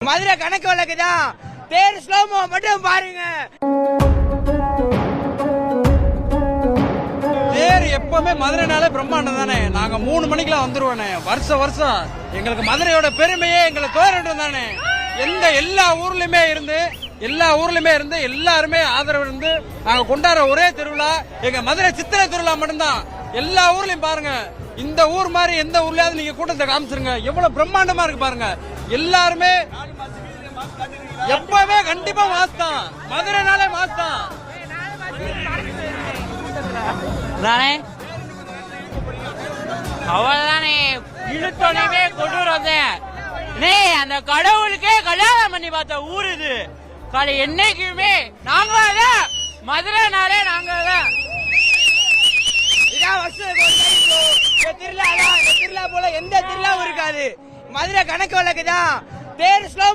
மதுரை கணக்கு வழக்குதான். பேர் ஸ்லோமோ மட்டும் பாருங்க. தேர் எப்பவுமே மதுரைனாலே பிரம்மாண்டம் தானே. நாங்க 3 மணிக்கெல்லாம் வந்துருவோனே. வருஷம் எங்களுக்கு மதுரையோட பெருமையே எங்களை தோரட்டும் தானே. எல்லா ஊர்லயுமே இருந்து எல்லாருமே ஆதரவு இருந்து நாங்க கொண்டாடுற ஒரே திருவிழா எங்க மதுரை சித்திரை திருவிழா மட்டும்தான். எல்லா ஊர்லயும் பாருங்க. இந்த ஊர் மாதிரி எந்த ஊர்லயாவது நீங்க கூட்டத்தை காமிச்சிருங்க. எவ்வளவு பிரம்மாண்டமா இருக்கு பாருங்க. எல்லாருமே எப்பவே கண்டிப்பா மாஸ்தான். மதுரைனாலே மாஸ்தான் தானே. அவ்வளவுதானே. இழுத்தோனவே கொண்டு அந்த கடவுளுக்கே கல்யாணம் பண்ணி பார்த்த ஊர் இது. என்னைக்குமே நாங்க மதுரைனாலே நாங்க திருவிழா போல எந்த திருவிழாவும் இருக்காது. மதுரை கணக்கு வழக்குதான். பேர் ஸ்லோ